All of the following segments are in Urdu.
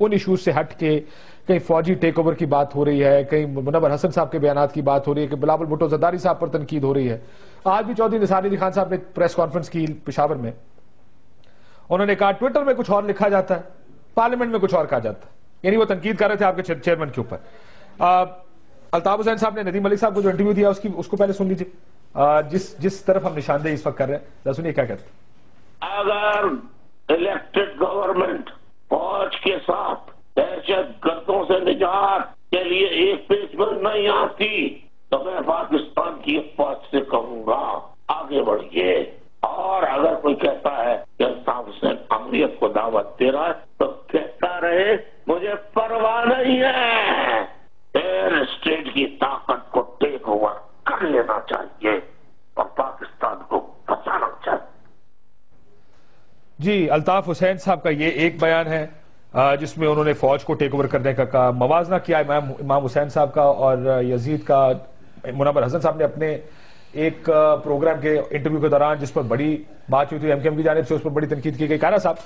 ان ایشوز سے ہٹ کے کہیں فوجی ٹیک اوور کی بات ہو رہی ہے, کہیں منور حسن صاحب کے بیانات کی بات ہو رہی ہے, کہ بلاول بھٹو زرداری صاحب پر تنقید ہو رہی ہے. آج بھی چودھری نثار علی خان صاحب نے پریس کانفرنس کی پشاور میں, انہوں نے کہا ٹویٹر میں کچھ اور لکھا جاتا ہے, پارلیمنٹ میں کچھ اور کہا جاتا ہے. یعنی وہ تنقید کر رہے تھے آپ کے چیئرمین کے اوپر. الطاف حسین صاحب نے ندیم ملک صاحب کو جو انٹرویو دیا اس کو پہلے سن لیجیے, جس طرف ہم نشاندہی اس وقت کر رہے ہیں, سنیے کیا کہتے ہیں. اگر الیکٹڈ گورنمنٹ فوج کے ساتھ دہشت گردوں سے نجات کے لیے ایک پیج پر نہیں آتی تو میں پاکستان کی فوج سے کہوں گا آگے بڑھیے. اور اگر کوئی کہتا ہے کہ الطاف حسین امریت کو دعوت دے رہا ہے تو کہتا رہے, مجھے پرواہ نہیں ہے. ایئر اسٹیٹ کی طاقت کو ٹیک اوور کر لینا چاہیے اور پاکستان کو بچانا چاہیے. جی, الطاف حسین صاحب کا یہ ایک بیان ہے جس میں انہوں نے فوج کو ٹیک اوور کرنے کا کہا. موازنہ کیا امام حسین صاحب کا اور یزید کا. منور حسن صاحب نے اپنے ایک پروگرام کے انٹرویو کے دوران جس پر بڑی بات ہوئی تھی ایم کیو ایم کی جانب سے, اس پر بڑی تنقید کی گئی. کہنا صاحب,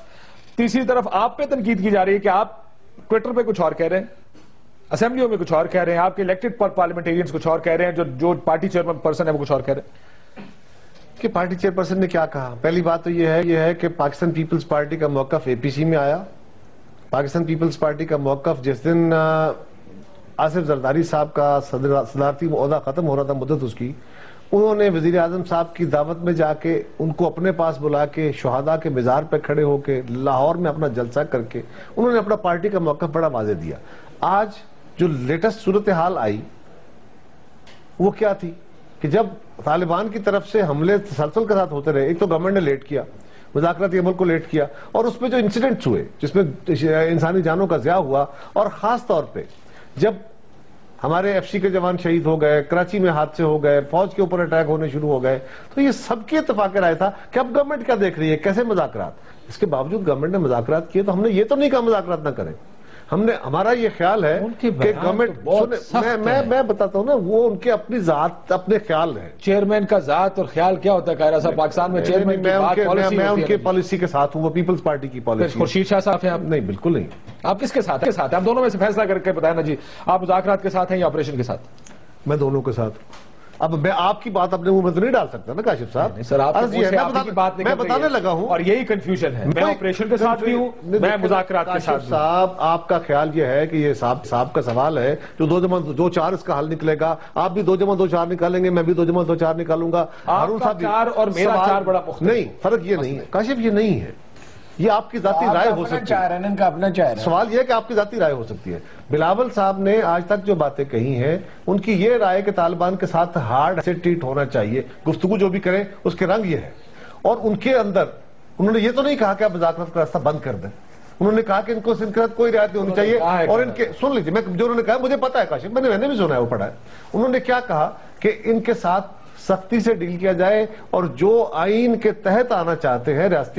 تیسری طرف آپ پہ تنقید کی جا رہی ہے کہ آپ ٹویٹر پہ کچھ اور کہہ رہے ہیں, اسمبلیوں میں کچھ اور کہہ رہے ہیں, آپ کے الیکٹڈ پارلیمنٹیرینز کچھ اور کہہ رہے ہیں, جو پارٹی چیئرمین پرسن ہے وہ کچھ اور کہہ رہے ہیں. کہ پارٹی چیئر پرسن نے کیا کہا؟ پہلی بات تو یہ ہے کہ پاکستان پیپلز پارٹی کا موقف اے پی سی میں آیا. پاکستان پیپلز پارٹی کا موقف جس دن آصف زرداری صاحب کا صدارتی عہدہ ختم ہو رہا تھا, مدت اس کی, انہوں نے وزیر اعظم صاحب کی دعوت میں جا کے ان کو اپنے پاس بلا کے شہداء کے مزار پہ کھڑے ہو کے لاہور میں اپنا جلسہ کر کے انہوں نے اپنا پارٹی کا موقف بڑا واضح دیا. آج جو لیٹسٹ صورتحال آئی وہ کیا تھی کہ جب طالبان کی طرف سے حملے تسلسل کے ساتھ ہوتے رہے, ایک تو گورنمنٹ نے لیٹ کیا, مذاکراتی عمل کو لیٹ کیا, اور اس پہ جو انسیڈنٹس ہوئے جس میں انسانی جانوں کا ضیاع ہوا, اور خاص طور پہ جب ہمارے ایف سی کے جوان شہید ہو گئے, کراچی میں حادثے ہو گئے, فوج کے اوپر اٹیک ہونے شروع ہو گئے, تو یہ سب کی اتفاق رائے تھا کہ اب گورنمنٹ کیا دیکھ رہی ہے, کیسے مذاکرات. اس کے باوجود گورنمنٹ نے مذاکرات کیے, تو ہم نے یہ تو نہیں کہا مذاکرات نہ کریں. ہمارا یہ خیال ہے کہ گورنمنٹ, میں بتاتا ہوں نا, وہ ان کے اپنی ذات, اپنے خیال ہیں. چیئرمین کا ذات اور خیال کیا ہوتا ہے قاہرہ صاحب پاکستان میں؟ چیئرمین کی بات پالیسی میں ہوتی ان ہے. کے پالیسی کے ساتھ ہوں, وہ پیپلز پارٹی کی پالیسی. خورشید شاہ صاحب ہیں آپ؟ نہیں, بالکل نہیں. آپ کس کے ساتھ ہیں؟ آپ دونوں میں سے فیصلہ کر کے بتائیں نا جی, آپ مذاکرات کے ساتھ ہیں یا آپریشن کے ساتھ؟ میں دونوں کے ساتھ. اب میں آپ کی بات اپنے منہ میں تو نہیں ڈال سکتا نا کاشف صاحب. سر, آپ کی بات میں بتانے لگا ہوں, اور یہی کنفیوژن ہے. میں آپریشن کے ساتھ بھی ہوں, میں مذاکرات کے ساتھ. صاحب, آپ کا خیال یہ ہے کہ یہ صاحب کا سوال ہے, جو 2+2=4 اس کا حل نکلے گا. آپ بھی 2+2=4 نکالیں گے, میں بھی 2+2=4 نکالوں گا. ہارون صاحب 4 اور میرا 4 بڑا مختلف. نہیں, فرق یہ نہیں ہے کاشف, یہ نہیں ہے. یہ آپ کی ذاتی رائے ہو سکتی ہے. سوال یہ ہے کہ آپ کی ذاتی رائے ہو سکتی ہے. بلاول صاحب نے آج تک جو باتیں کہی ہیں, ان کی یہ رائے کہ طالبان کے ساتھ ہارڈ سے ٹریٹ ہونا چاہیے, گفتگو جو بھی کریں اس کے رنگ یہ ہے. اور ان کے اندر انہوں نے یہ تو نہیں کہا کہ آپ مذاکرات کا راستہ بند کر دیں. انہوں نے کہا کہ ان کو سنکرات کوئی رعایت نہیں ہونی چاہیے. اور ان کے سن لیجیے, میں جو انہوں نے کہا مجھے پتا ہے کاشف, میں نے بھی سنا ہے, وہ پڑھا ہے. انہوں نے کیا کہا کہ ان کے ساتھ سختی سے ڈیل کیا جائے, اور جو آئین کے تحت آنا چاہتے ہیں ریاست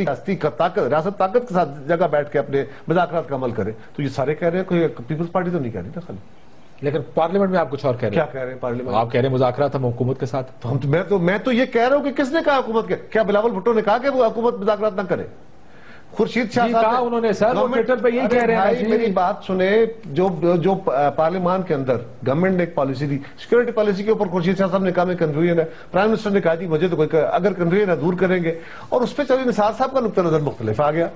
طاقت کے ساتھ جگہ بیٹھ کے اپنے مذاکرات کا عمل کرے. تو یہ سارے کہہ رہے ہیں, کوئی پیپلز پارٹی تو نہیں کہہ رہی نا خالی. لیکن پارلیمنٹ میں آپ کچھ اور کہہ رہے ہیں. کیا کہہ رہے ہیں پارلیمنٹ؟ آپ کہہ رہے ہیں مذاکرات ہم حکومت کے ساتھ. میں تو یہ کہہ رہا ہوں کہ کس نے کہا حکومت کے؟ کیا بلاول بھٹو نے کہا کہ وہ حکومت مذاکرات نہ کرے؟ خورشید شاہ صاحب انہوں نے سر ٹویٹر پہ یہی کہہ رہے ہیں. میری بات سنے, جو پارلیمان کے اندر گورنمنٹ نے ایک پالیسی دی, سیکورٹی پالیسی کے اوپر خورشید شاہ صاحب نے کہا میں کنفیوژن ہے. پرائم منسٹر نے کہا جی مجھے تو کوئی, اگر کنفیوژن ہے دور کریں گے, اور اس پہ چودھری نثار صاحب کا نقطہ نظر مختلف آ گیا.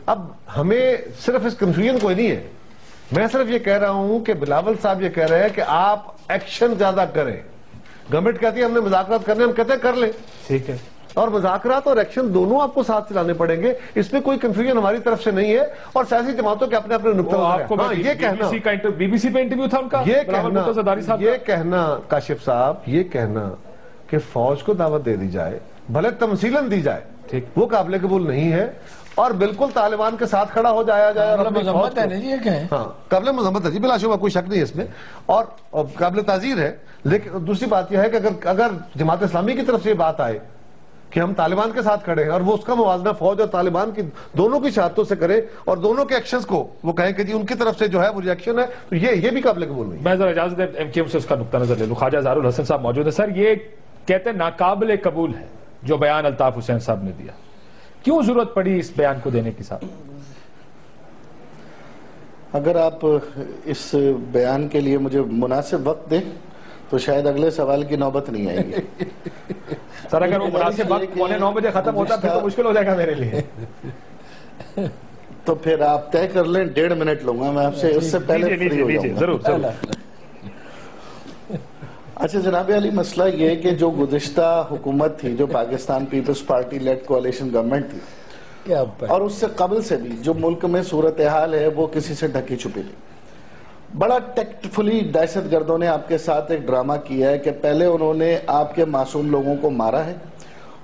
اب ہمیں صرف اس کنفیوژن کوئی نہیں ہے. میں صرف یہ کہہ رہا ہوں کہ بلاول صاحب یہ کہہ رہے ہیں کہ آپ ایکشن زیادہ کریں. گورنمنٹ کہتی ہے ہم نے مذاکرات کرنے, ہم کہتے ہیں کر لیں, ٹھیک ہے, اور مذاکرات اور ایکشن دونوں آپ کو ساتھ چلانے پڑیں گے. اس میں کوئی کنفیوژن ہماری طرف سے نہیں ہے, اور سیاسی جماعتوں کے اپنے اپنے نقطہ نظر ہیں. یہ کہنا, بی بی سی پہ انٹرویو تھا ان کا, یہ کہنا کاشف صاحب, یہ کہنا کہ فوج کو دعوت دے دی جائے, بھلے تمثیلاً دی جائے, وہ قابل قبول نہیں ہے. اور بالکل طالبان کے ساتھ کھڑا ہو جائے اور قابل مذمت ہے جی, بلا شبہ, کوئی شک نہیں ہے اس میں, اور قابل تعزیر ہے. لیکن دوسری بات یہ ہے کہ اگر جماعت اسلامی کی طرف سے یہ بات آئے کہ ہم طالبان کے ساتھ کھڑے ہیں, اور وہ اس کا موازنہ فوج اور طالبان کی دونوں کی شہادتوں سے کرے, اور دونوں کے ایکشنز کو وہ کہیں کہ جی ان کی طرف سے جو ہے وہ ریاکشن ہے, تو یہ بھی قابل قبول نہیں. میں ذرا اجازت دیں ایم کیو ایم سے اس کا نقطہ نظر لے لوں. خواجہ اظہار الحسن صاحب موجود ہیں. سر, یہ کہتے ہیں ناقابل قبول ہے جو بیان الطاف حسین صاحب نے دیا. کیوں ضرورت پڑی اس بیان کو دینے کی؟ صاحب اگر آپ اس بیان کے لیے مجھے مناسب وقت دیں تو شاید اگلے سوال کی نوبت نہیں آئے گی. سر اگر وہ مناسب وقت 8:45 بجے ختم ہوتا پھر تو مشکل ہو جائے گا میرے لیے. تو پھر آپ طے کر لیں 1.5 منٹ لوں گا میں آپ سے, اس سے پہلے فری ہو جاؤں گا. ضرور. اچھا جناب علی, مسئلہ یہ کہ جو گزشتہ حکومت تھی, جو پاکستان پیپلز پارٹی لیڈ کوalition گورنمنٹ تھی, اور اس سے قبل سے بھی جو ملک میں صورتحال ہے وہ کسی سے ڈھکی چھپی نہیں. بڑا ٹیکٹفلی دہشت گردوں نے آپ کے ساتھ ایک ڈرامہ کیا ہے کہ پہلے انہوں نے آپ کے معصوم لوگوں کو مارا ہے,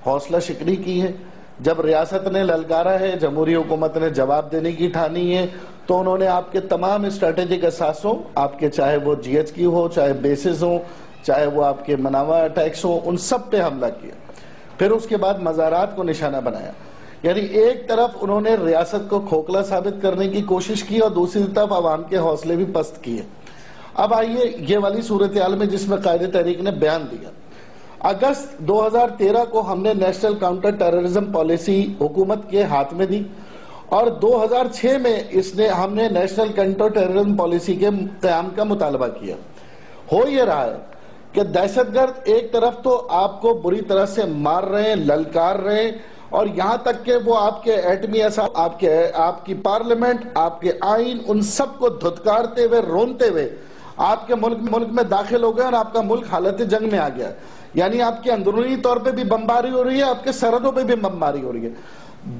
حوصلہ شکنی کی ہے. جب ریاست نے للکارا ہے, جمہوری حکومت نے جواب دینے کی ٹھانی ہے, تو انہوں نے آپ کے تمام اسٹریٹجک اثاثوں, آپ کے چاہے وہ جی ایچ کیو ہو, چاہے بیسز ہوں, چاہے وہ آپ کے مناوا اٹیکس ہوں, ان سب پہ حملہ کیا. پھر اس کے بعد مزارات کو نشانہ بنایا. یعنی ایک طرف انہوں نے ریاست کو کھوکھلا ثابت کرنے کی کوشش کی اور دوسری طرف عوام کے حوصلے بھی پست کیے. اب آئیے یہ والی صورتحال میں جس میں قائد تحریک نے بیان دیا. اگست 2013 کو ہم نے نیشنل کاؤنٹر ٹیررزم پالیسی حکومت کے ہاتھ میں دی, اور 2006 میں ہم نے نیشنل کاؤنٹر ٹیررزم پالیسی کے قیام کا مطالبہ کیا. ہو یہ رہا ہے کہ دہشت گرد ایک طرف تو آپ کو بری طرح سے مار رہے ہیں, للکار رہے ہیں, اور یہاں تک کہ وہ آپ کے ایٹمی اثاثے, آپ کی پارلیمنٹ, آپ کے آئین, ان سب کو دھتکارتے ہوئے, رونتے ہوئے آپ کے ملک میں داخل ہو گئے, اور آپ کا ملک حالت جنگ میں آ گیا. یعنی آپ کے اندرونی طور پہ بھی بمباری ہو رہی ہے, آپ کے سرحدوں پہ بھی بمباری ہو رہی ہے.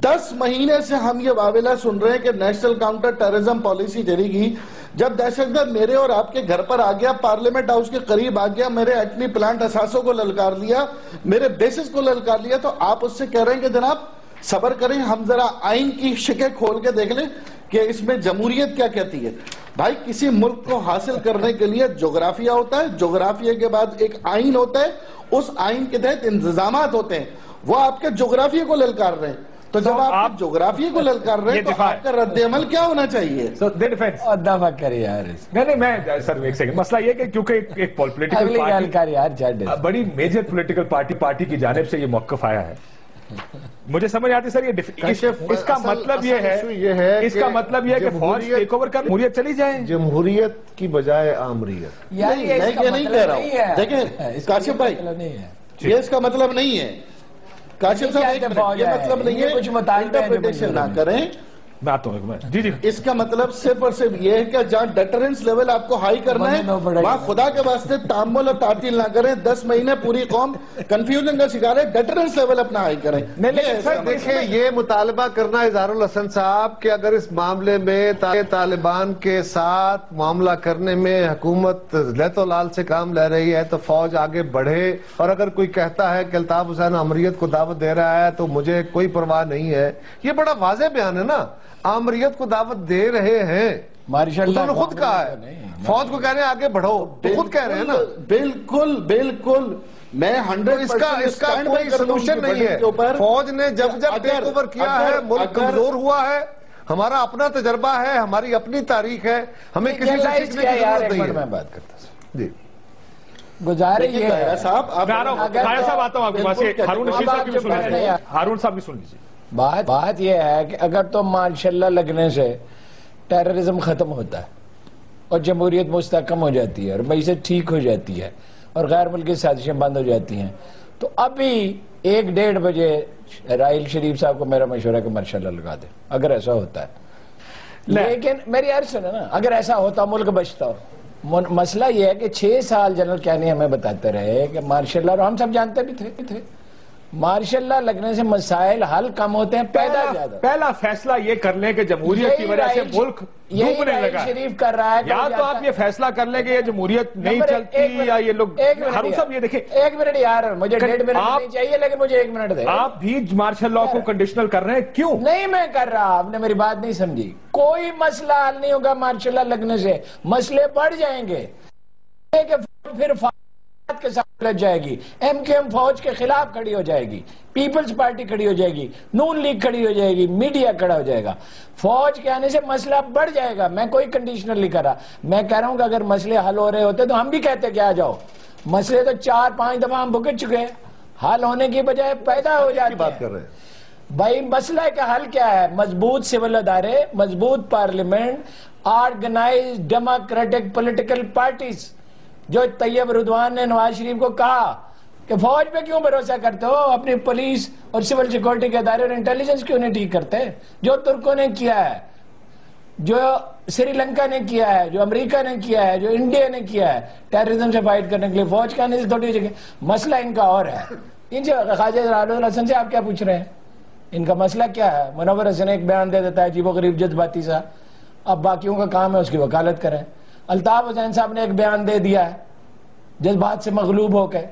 10 مہینے سے ہم یہ واویلا سن رہے ہیں کہ نیشنل کاؤنٹر ٹیررزم پالیسی جاری کی. جب دہشت گرد میرے اور آپ کے گھر پر آ گیا, پارلیمنٹ ہاؤس کے قریب آ گیا, میرے ایٹمی پلانٹ اثاثوں کو للکار لیا, میرے بیسز کو للکار لیا, تو آپ اس سے کہہ رہے ہیں کہ جناب صبر کریں, ہم ذرا آئین کی شکیں کھول کے دیکھ لیں کہ اس میں جمہوریت کیا کہتی ہے. بھائی کسی ملک کو حاصل کرنے کے لیے جغرافیہ ہوتا ہے, جغرافیہ کے بعد ایک آئین ہوتا ہے, اس آئین کے تحت انتظامات ہوتے ہیں. وہ آپ کے جغرافیہ کو للکار رہے ہیں, تو جب آپ جغرافیہ کو للکار رہے ہیں تو آپ کا رد عمل کیا ہونا چاہیے؟ دفع کرے یار. نہیں میں سر ایک سیکنڈ, مسئلہ یہ کہ کیونکہ ایک پولیٹیکل پارٹی, بڑی میجر پولیٹیکل پارٹی کی جانب سے یہ موقف آیا ہے, مجھے سمجھ آتی سر اس کا مطلب یہ ہے, اس کا مطلب یہ ہے کہ فوج ٹیک اوور کر جمہوریت چلی جائے, جمہوریت کی بجائے آمریت. میں یہ نہیں کہہ رہا ہوں, دیکھیں کاشف بھائی, یہ اس کا مطلب نہیں ہے. کاشف صاحب یہ مطلب نہیں ہے, کچھ انٹرپریٹیشن نہ کریں. جی اس کا مطلب صرف اور صرف یہ ہے کہ جہاں ڈیٹرنس لیول آپ کو ہائی کرنا ہے, وہاں خدا کے واسطے تعامل اور تعطیل نہ کریں. 10 مہینے پوری قوم کنفیوژن کا شکار ہے, ڈیٹرنس لیول اپنا ہائی کریں. دیکھیں یہ مطالبہ کرنا اظہار الحسن صاحب کہ اگر اس معاملے میں طالبان کے ساتھ معاملہ کرنے میں حکومت لیت و لال سے کام لے رہی ہے تو فوج آگے بڑھے, اور اگر کوئی کہتا ہے کہ الطاف حسین آمریت کو دعوت دے رہا ہے تو مجھے کوئی پرواہ نہیں ہے. یہ بڑا واضح بیان ہے نا, آمریت کو دعوت دے رہے ہیں, انہوں نے خود کہا ہے, فوج کو کہہ رہے ہیں آگے بڑھو, تو خود کہہ رہے ہیں نا. بالکل میں 100% اس کا کوئی سلوشن نہیں ہے. فوج نے جب ٹیک اوور کیا ہے ملک کمزور ہوا ہے, ہمارا اپنا تجربہ ہے, ہماری اپنی تاریخ ہے, ہمیں کسی سے سیکھنے کی ضرورت نہیں ہے. میں بات کرتا ہوں جی گزارش یہ ہے صاحب, صاحب آتا ہوں آپ کے پاس, ہارون رشید صاحب بھی سن لیجیے, ہارون صاحب بھی سن لیجیے. بات یہ ہے کہ اگر تو ماشاءاللہ لگنے سے ٹیررزم ختم ہوتا ہے اور جمہوریت مستحکم ہو جاتی ہے اور معیشت ٹھیک ہو جاتی ہے اور غیر ملکی سازشیں بند ہو جاتی ہیں, تو ابھی 1-1.5 بجے راحیل شریف صاحب کو میرا مشورہ ہے کہ ماشاءاللہ لگا دیں, اگر ایسا ہوتا ہے. لیکن میری عرض سنیں نا, اگر ایسا ہوتا ملک بچتا ہو. مسئلہ یہ ہے کہ 6 سال جنرل کیانی ہمیں بتاتے رہے کہ ماشاءاللہ, اور ہم سب جانتے بھی تھے, ماشاءاللہ لگنے سے مسائل حل کم ہوتے ہیں, پیدا زیادہ. پہلا فیصلہ یہ کر لیں کہ جمہوریت کی وجہ سے ملک ڈوبنے لگا, شریف کر رہا ہے, یا تو آپ یہ فیصلہ کر لیں کہ یہ جمہوریت نہیں چلتی, یا یہ لوگ. ہارون صاحب یہ دیکھیں, 1 منٹ یار, مجھے 1.5 منٹ نہیں چاہیے, لیکن مجھے 1 منٹ دے. آپ بھی مارشل لا کو کنڈیشنل کر رہے ہیں, کیوں نہیں میں کر رہا, آپ نے میری بات نہیں سمجھی. کوئی مسئلہ حل نہیں ہوگا مارشل لا لگنے سے, مسئلے بڑھ جائیں گے. پھر کے ساتھ لگ جائے گی, ایم کیو ایم فوج کے خلاف کھڑی ہو جائے گی, پیپلز پارٹی کھڑی ہو جائے گی, نون لیگ کھڑی ہو جائے گی, میڈیا کھڑا ہو جائے گا. فوج کے آنے سے مسئلہ بڑھ جائے گا. میں کوئی کنڈیشنل نہیں کر رہا, میں کہہ رہا ہوں کہ اگر مسئلے حل ہو رہے ہوتے تو ہم بھی کہتے کہ آ جاؤ. مسئلے تو 4-5 دفعہ ہم بھگت چکے ہیں, حل ہونے کی بجائے پیدا ہو جاتے ہیں. بھائی مسئلہ کا حل کیا ہے؟ مضبوط سول ادارے, مضبوط parliament, organize democratic political parties, جو طیب اردوان نے نواز شریف کو کہا کہ فوج پہ کیوں بھروسہ کرتے ہو، اپنی پولیس اور سول سیکورٹی کے ادارے اور انٹیلیجنس کیوں نہیں ٹھیک کرتے؟ جو ترکوں نے کیا ہے، جو سری لنکا نے کیا ہے، جو امریکہ نے کیا ہے، جو انڈیا نے کیا ہے ٹیررزم سے فائٹ کرنے کے لیے، فوج کا آنے سے تھوڑی جگہ مسئلہ ان کا اور ہے۔ ان سے خواجہ رادل حسن سے آپ کیا پوچھ رہے ہیں؟ ان کا مسئلہ کیا ہے؟ منور حسن ایک بیان دے دیتا ہے عجیب و غریب جذباتی سا، اب باقیوں کا کام ہے اس کی وکالت کریں۔ الطاف حسین صاحب نے ایک بیان دے دیا ہے جذبات سے مغلوب ہو کے،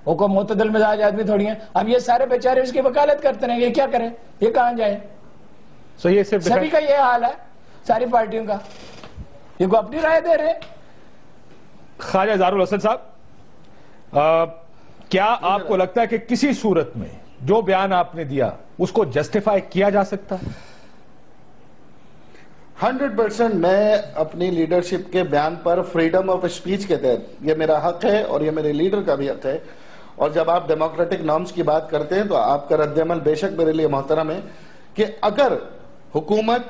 وہ کوئی معتدل مزاج آدمی تھوڑی ہیں، اب یہ سارے بیچارے اس کی وکالت کرتے رہیں، یہ کیا کریں؟ یہ کہاں جائیں؟ سبھی کا یہ حال ہے، ساری پارٹیوں کا، یہ کو اپنی رائے دے رہے۔ خواجہ زارالحسن صاحب، کیا آپ کو لگتا ہے کہ کسی صورت میں جو بیان آپ نے دیا اس کو جسٹیفائی کیا جا سکتا ہے؟ 100% میں اپنی لیڈرشپ کے بیان پر فریڈم آف اسپیچ کے تحت، یہ میرا حق ہے اور یہ میرے لیڈر کا بھی حق ہے، اور جب آپ ڈیموکریٹک نارمز کی بات کرتے ہیں تو آپ کا رد عمل بے شک میرے لیے محترم ہے کہ اگر حکومت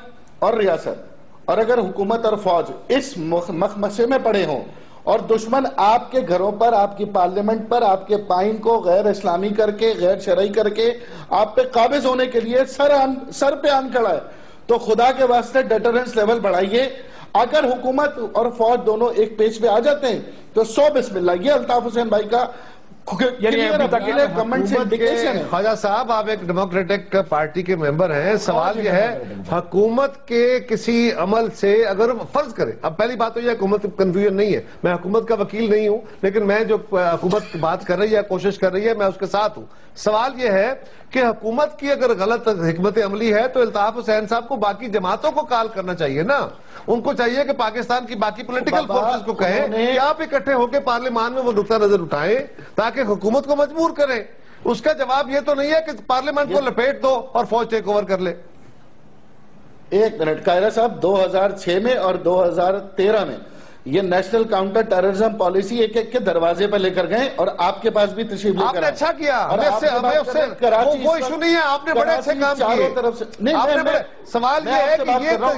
اور ریاست اور اگر حکومت اور فوج اس مخمسے میں پڑے ہوں اور دشمن آپ کے گھروں پر، آپ کی پارلیمنٹ پر، آپ کے پائن کو غیر اسلامی کر کے، غیر شرعی کر کے آپ پہ قابض ہونے کے لیے سر پہ آن کھڑا ہے، تو خدا کے واسطے ڈیٹرنس لیول بڑھائیے۔ اگر حکومت اور فوج دونوں ایک پیج پہ آ جاتے ہیں تو بسم اللہ۔ یہ الطاف حسین بھائی کا خواجہ صاحب، آپ ایک ڈیموکریٹک پارٹی کے ممبر ہیں، سوال یہ ہے حکومت کے کسی عمل سے اگر فرض کرے، اب پہلی بات تو یہ حکومت کنفیوژن نہیں ہے، میں حکومت کا وکیل نہیں ہوں، لیکن میں جو حکومت بات کر رہی ہے، کوشش کر رہی ہے، میں اس کے ساتھ ہوں۔ سوال یہ ہے کہ حکومت کی اگر غلط حکمت عملی ہے تو الطاف حسین صاحب کو باقی جماعتوں کو کال کرنا چاہیے نا، ان کو چاہیے کہ پاکستان کی باقی پولیٹیکل فورسز کو کہیں کہ آپ اکٹھے ہو کے پارلیمان میں وہ نقطہ نظر اٹھائیں تاکہ حکومت کو مجبور کریں۔ اس کا جواب یہ تو نہیں ہے کہ پارلیمنٹ کو لپیٹ دو اور فوج ٹیک اوور کر لے۔ ایک منٹ قاہرہ صاحب، 2006 میں اور 2013 میں یہ نیشنل کاؤنٹر ٹیررزم پالیسی ایک ایک کے دروازے پر لے کر گئے اور آپ کے پاس بھی تشریف لے کر آپ نے اچھا کیا، وہ ایشو نہیں ہے، آپ نے بڑے اچھے کام کیے۔ سوال یہ ہے کہ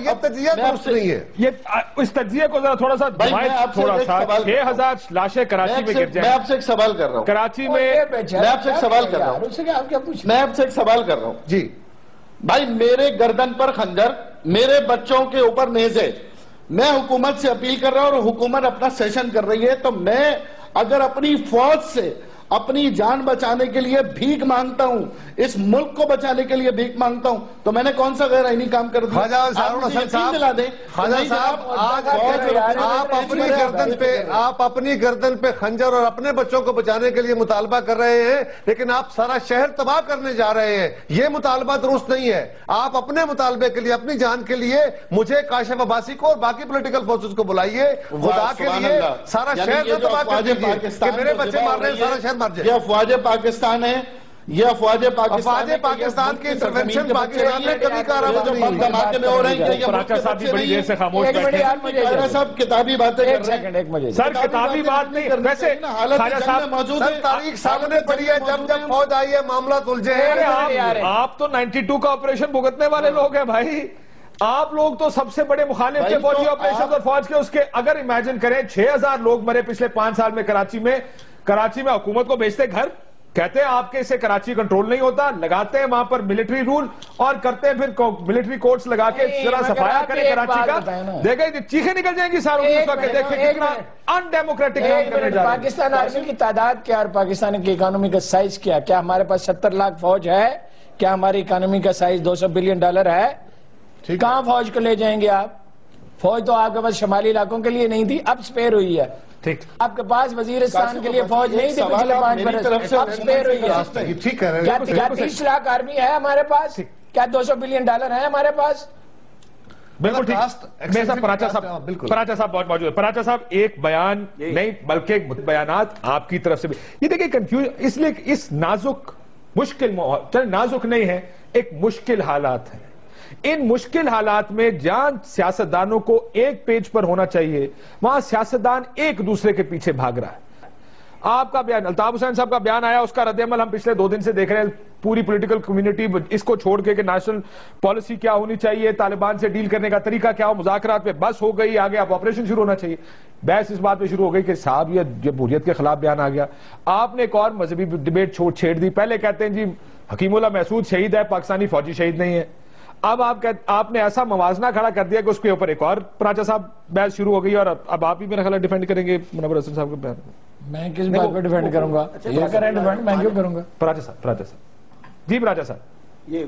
یہ تجزیہ درست نہیں ہے۔ یہ اس تجزیے کو ذرا تھوڑا سا 6,000 لاشیں کراچی میں گر جائیں۔ میں آپ سے ایک سوال کر رہا ہوں، کراچی میں میں آپ سے ایک سوال کر رہا ہوں جی بھائی، میرے گردن پر خنجر، میرے بچوں کے اوپر نیزے، میں حکومت سے اپیل کر رہا ہوں اور حکومت اپنا سیشن کر رہی ہے، تو میں اگر اپنی فوج سے اپنی جان بچانے کے لیے بھیک مانگتا ہوں، اس ملک کو بچانے کے لیے بھیک مانگتا ہوں، تو میں نے کون سا غیر آئینی کام کر دیا؟ خواجہ صاحب، آپ اپنی گردن پہ خنجر اور اپنے بچوں کو بچانے کے لیے مطالبہ کر رہے ہیں، لیکن آپ سارا شہر تباہ کرنے جا رہے ہیں۔ یہ مطالبہ درست نہیں ہے۔ آپ اپنے مطالبے کے لیے، اپنی جان کے لیے مجھے، کاشف عباسی کو اور باقی پولیٹیکل فورسز کو بلائیے، خدا کے لیے سارا شہر تو تباہ کر دیجیے کہ میرے بچے مار رہے ہیں، سارا شہر مار جائے۔ یہ افواج پاکستان ہے، یہ افواج پاکستان کی انٹرونشن پاکستان میں کبھی کارآمد نہیں دھماکے میں ہو رہے ہیں۔ پراچا صاحب بھی بڑی دیر سے خاموش بیٹھے ہیں۔ صاحب کتابی باتیں کر رہے ہیں۔ سر کتابی بات نہیں، ویسے خواجہ صاحب موجود سر تاریخ سامنے پڑی ہے، جب فوج آئی ہے معاملہ تلجھے ہیں۔ آپ تو 92 کا آپریشن بھگتنے والے لوگ ہیں بھائی، آپ لوگ تو سب سے بڑے مخالف تھے فوجی آپریشن اور فوج کے۔ اس کے اگر امیجن کریں 6,000 لوگ مرے پچھلے 5 سال میں کراچی میں حکومت کو بھیجتے گھر، کہتے ہیں آپ کے اسے کراچی کنٹرول نہیں ہوتا، لگاتے ہیں وہاں پر ملٹری رول اور کرتے ہیں پھر ملٹری کورٹس لگا کے ذرا صفایا کریں کراچی کا، دیکھیں چیخیں نکل جائیں گی ساروں کی، دیکھیں کتنا ان ڈیموکریٹک کام کرنے جا رہے ہیں۔ پاکستان آرمی کی تعداد کیا اور پاکستان کی اکانومی کا سائز کیا؟ کیا ہمارے پاس 70 لاکھ فوج ہے؟ کیا ہماری اکانومی کا سائز $200 بلین ہے؟ کہاں فوج کو لے جائیں گے آپ؟ فوج تو آپ کے پاس شمالی علاقوں کے لیے نہیں تھی، اب سپیر ہوئی ہے۔ آپ کے پاس وزیرستان کے لیے فوج نہیں تھی پچھلے 5 برس، اب سپیر ہوئی ہے۔ کیا 30 لاکھ آرمی ہے ہمارے پاس؟ کیا $200 بلین ہے ہمارے پاس؟ بالکل ٹھیک۔ پراچا صاحب بہت موجود ہے۔ پراچا صاحب ایک بیان نہیں بلکہ بیانات آپ کی طرف سے بھی، یہ دیکھیں کنفیوژن، اس لیے اس نازک مشکل نازک نہیں ہے، ایک مشکل حالات ہے۔ ان مشکل حالات میں جہاں سیاستدانوں کو ایک پیج پر ہونا چاہیے، وہاں سیاستدان ایک دوسرے کے پیچھے بھاگ رہا ہے۔ آپ کا بیان, الطاف حسین صاحب کا بیان آیا, اس کا رد عمل ہم پچھلے 2 دن سے دیکھ رہے ہیں. پوری پولیٹیکل کمیونٹی اس کو چھوڑ کے کہ نیشنل پالیسی کیا ہونی چاہیے, طالبان سے ڈیل کرنے کا طریقہ کیا ہو, مذاکرات پہ بس ہو گئی, آگے آپ آپریشن شروع ہونا چاہیے. بحث اس بات پہ شروع ہو گئی کہ صاحب یہ جمہوریت کے خلاف بیان آ گیا. آپ نے ایک اور مذہبی ڈیبیٹ چھیڑ دی. پہلے کہتے ہیں جی حکیم اللہ محسود شہید ہے, پاکستانی فوجی شہید نہیں ہے. اب آپ نے ایسا موازنہ کھڑا کر دیا کہ اس کے اوپر ایک اور پراچا صاحب بحث شروع ہو گئی, اور اب آپ ہی میرا خیال ڈیفینڈ کریں گے منور حسن صاحب کا بیان. میں کس بات پہ ڈیفینڈ کروں گا؟ یہ کریں ڈیفینڈ, میں کیوں کروں گا؟ پراچا صاحب جی, پراچا صاحب یہ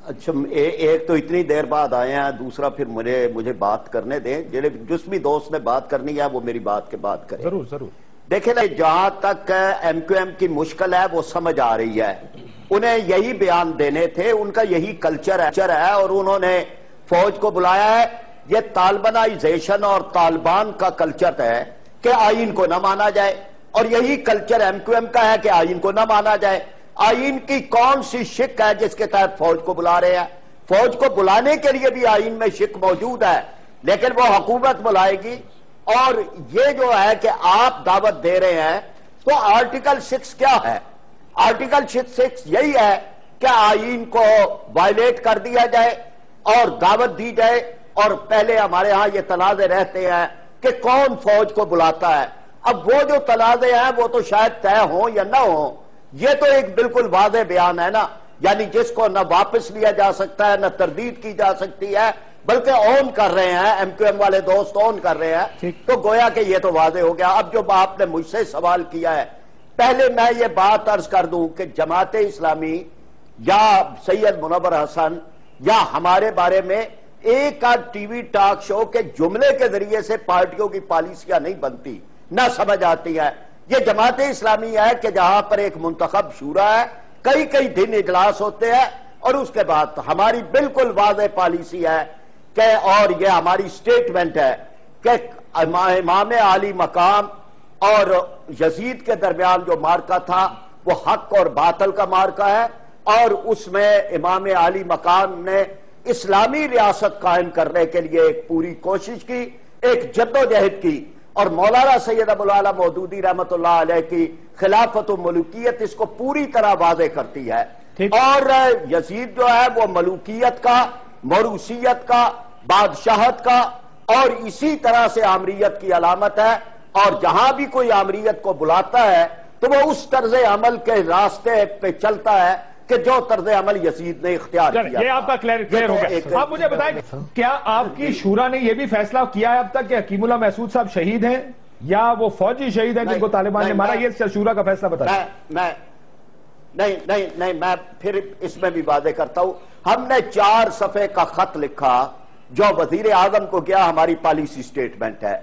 اچھا, ایک تو اتنی دیر بعد آئے ہیں, دوسرا پھر مجھے بات کرنے دیں. جس بھی دوست نے بات کرنی ہے وہ میری بات کے بات کرے. ضرور ضرور. دیکھیں نا, جہاں تک ایم کیو ایم کی مشکل ہے وہ سمجھ آ رہی ہے. انہیں یہی بیان دینے تھے, ان کا یہی کلچر ہے, اور انہوں نے فوج کو بلایا ہے. یہ طالبانائزیشن اور طالبان کا کلچر ہے کہ آئین کو نہ مانا جائے, اور یہی کلچر ایم کیو ایم کا ہے کہ آئین کو نہ مانا جائے. آئین کی کون سی شک ہے جس کے تحت فوج کو بلا رہے ہیں؟ فوج کو بلانے کے لیے بھی آئین میں شک موجود ہے, لیکن وہ حکومت بلائے گی. اور یہ جو ہے کہ آپ دعوت دے رہے ہیں, تو آرٹیکل 6 کیا ہے؟ آرٹیکل 6 یہی ہے کہ آئین کو وائلیٹ کر دیا جائے اور دعوت دی جائے. اور پہلے ہمارے ہاں یہ تنازع رہتے ہیں کہ کون فوج کو بلاتا ہے. اب وہ جو تنازع ہیں وہ تو شاید طے ہوں یا نہ ہوں, یہ تو ایک بالکل واضح بیان ہے نا, یعنی جس کو نہ واپس لیا جا سکتا ہے نہ تردید کی جا سکتی ہے, بلکہ اون کر رہے ہیں, ایم کیو ایم والے دوست اون کر رہے ہیں. تو گویا کہ یہ تو واضح ہو گیا. اب جو آپ نے مجھ سے سوال کیا ہے, پہلے میں یہ بات عرض کر دوں کہ جماعت اسلامی یا سید منور حسن یا ہمارے بارے میں ایک آدھ ٹی وی ٹاک شو کے جملے کے ذریعے سے پارٹیوں کی پالیسیاں نہیں بنتی, نہ سمجھ آتی ہے. یہ جماعت اسلامی ہے کہ جہاں پر ایک منتخب شورا ہے, کئی دن اجلاس ہوتے ہیں, اور اس کے بعد ہماری بالکل واضح پالیسی ہے کہ, اور یہ ہماری سٹیٹمنٹ ہے کہ امام عالی مقام اور یزید کے درمیان جو مارکا تھا وہ حق اور باطل کا مارکا ہے, اور اس میں امام عالی مقام نے اسلامی ریاست قائم کرنے کے لیے ایک پوری کوشش کی, ایک جدوجہد کی, اور مولانا سید ابو العلا مودودی رحمت اللہ علیہ کی خلافت و ملوکیت اس کو پوری طرح واضح کرتی ہے. اور یزید جو ہے وہ ملوکیت کا, موروثیت کا, بادشاہت کا, اور اسی طرح سے آمریت کی علامت ہے. اور جہاں بھی کوئی آمریت کو بلاتا ہے تو وہ اس طرز عمل کے راستے پہ چلتا ہے کہ جو طرز عمل یزید نے اختیار کیا. یہ آپ کا کلیئر ہو گیا. آپ مجھے بتائیں, کیا آپ کی شورا نے یہ بھی فیصلہ کیا ہے اب تک کہ حکیم اللہ محسود صاحب شہید ہیں یا وہ فوجی شہید ہیں جن کو طالبان نے مارا؟ یہ شورا کا فیصلہ بتائیں. نہیں, میں پھر اس میں بھی واضح کرتا ہوں. ہم نے 4 صفحے کا خط لکھا جو وزیر اعظم کو گیا, ہماری پالیسی سٹیٹمنٹ ہے.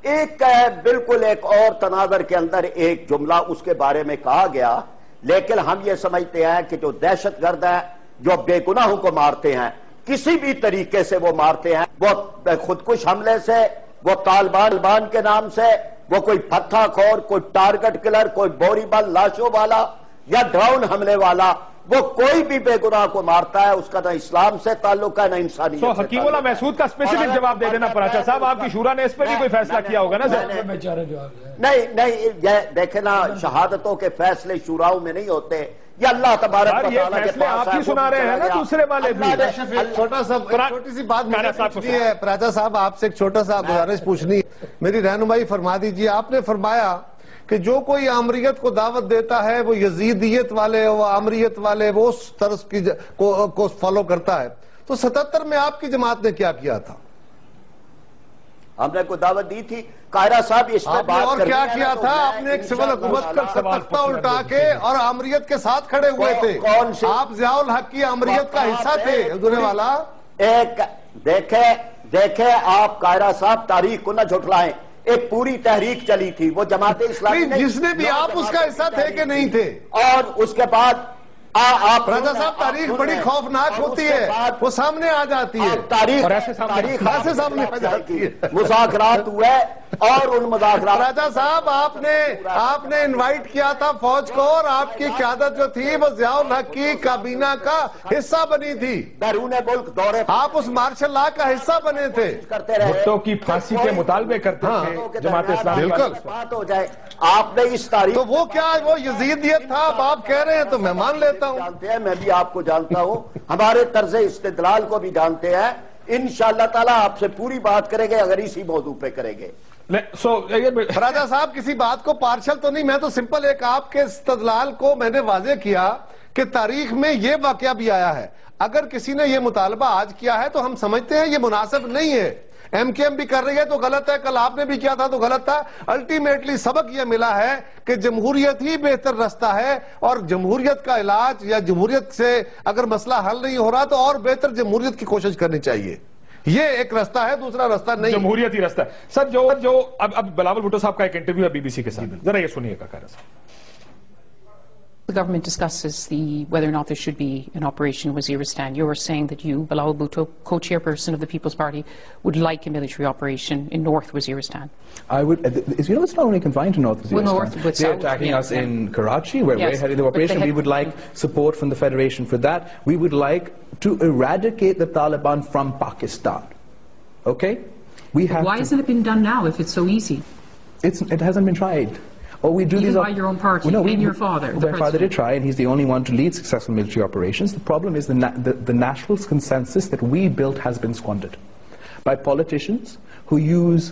ایک بالکل ایک اور تناظر کے اندر ایک جملہ اس کے بارے میں کہا گیا, لیکن ہم یہ سمجھتے ہیں کہ جو دہشت گرد ہیں, جو بے گناہوں کو مارتے ہیں, کسی بھی طریقے سے وہ مارتے ہیں, وہ خودکش حملے سے, وہ طالبان کے نام سے, وہ کوئی پتھا خور, کوئی ٹارگٹ کلر, کوئی بوری بل لاشوں والا یا ڈرون حملے والا, وہ کوئی بھی بے گناہ کو مارتا ہے, اس کا نہ اسلام سے تعلق ہے نہ انسانیت سے. حکیم اللہ محسود کا اسپیسیفک جواب دے دینا پراچا صاحب, آپ کی شورا نے اس پہ بھی کوئی فیصلہ کیا ہوگا نا سر؟ نہیں, دیکھیں نا, شہادتوں کے فیصلے شوراؤں میں نہیں ہوتے, یہ اللہ تبارک و تعالیٰ کے پاس آپ ہی سنا رہے ہیں نا, دوسرے والے بھی. چھوٹی سی بات پوچھنی ہے پراچا صاحب, آپ سے ایک چھوٹا سا گزارش پوچھنی ہے, میری رہنمائی فرما دیجیے. آپ نے فرمایا کہ جو کوئی آمریت کو دعوت دیتا ہے وہ یزیدیت والے, وہ آمریت والے, وہ اس طرز کو فالو کرتا ہے. تو 77 میں آپ کی جماعت نے کیا کیا تھا؟ ہم نے کوئی دعوت دی تھی قاہرہ صاحب, اس میں بات اور کیا کیا تھا؟ آپ نے ایک سول حکومت کا تختہ الٹا کے اور آمریت کے ساتھ کھڑے ہوئے تھے. آپ ضیاء الحق کی آمریت کا حصہ تھے دھونے والا. ایک دیکھیں آپ قاہرہ صاحب, تاریخ کو نہ جھٹلائیں, ایک پوری تحریک چلی تھی, وہ جماعت اسلامی جس نے بھی, آپ اس کا حصہ تھے کہ نہیں تھے؟ اور اس کے بعد آپ راجہ صاحب, تاریخ بڑی خوفناک ہوتی ہے, وہ سامنے آ جاتی ہے, تاریخ سامنے آ جاتی ہے. مذاکرات ہوئے, اور ان مذاکرات. راجہ صاحب آپ نے انوائٹ کیا تھا فوج کو اور آپ کی قیادت جو تھی وہ ضیاء الحق کی کابینہ کا حصہ بنی تھی. بیرون ملک دورے آپ اس مارشل لا کا حصہ بنے تھے. کرتے رہے. بھٹو کی پھانسی کے مطالبے کرتے تھے جماعت اسلامی. بالکل. بات ہو جائے آپ نے اس تاریخ تو وہ کیا وہ یزیدیت تھا اب آپ کہہ رہے ہیں تو میں مان لیتا ہوں. جانتے ہیں, میں بھی آپ کو جانتا ہوں, ہمارے طرز استدلال کو بھی جانتے ہیں. انشاءاللہ تعالیٰ آپ سے پوری بات کریں گے اگر اسی موضوع پہ کریں گے. راجہ صاحب کسی بات کو پارشل تو نہیں, میں تو سمپل ایک آپ کے استدلال کو میں نے واضح کیا کہ تاریخ میں یہ واقعہ بھی آیا ہے. اگر کسی نے یہ مطالبہ آج کیا ہے تو ہم سمجھتے ہیں یہ مناسب نہیں ہے. ایم کے ایم بھی کر رہی ہے تو غلط ہے, کل آپ نے بھی کیا تھا تو غلط تھا. الٹیمیٹلی سبق یہ ملا ہے کہ جمہوریت ہی بہتر رستہ ہے, اور جمہوریت کا علاج یا جمہوریت سے اگر مسئلہ حل نہیں ہو رہا تو اور بہتر جمہوریت کی کوشش کرنی چاہیے. یہ ایک رستہ ہے, دوسرا رستہ نہیں. جمہوریت ہی رستہ ہے. سر جو اب بلاول بھٹو صاحب کا ایک انٹرویو ہے بی بی سی کے ساتھ, ذرا یہ سنیے گا. The government discusses whether or not there should be an operation in Waziristan. You were saying that you, Bilawal Bhutto, co-chairperson of the People's Party, would like a military operation in North Waziristan. I would. It's not only confined to North Waziristan. Well, North, but they're South, attacking us in Karachi, where Yes, we're heading the but they operation. We would like support from the Federation for that. We would like to eradicate the Taliban from Pakistan. Okay? Why hasn't it been done now if it's so easy? It hasn't been tried. Or we do Even these by your own party, and your father, the My father did president. try, and he's the only one to lead successful military operations. The problem is the national consensus that we built has been squandered by politicians who use,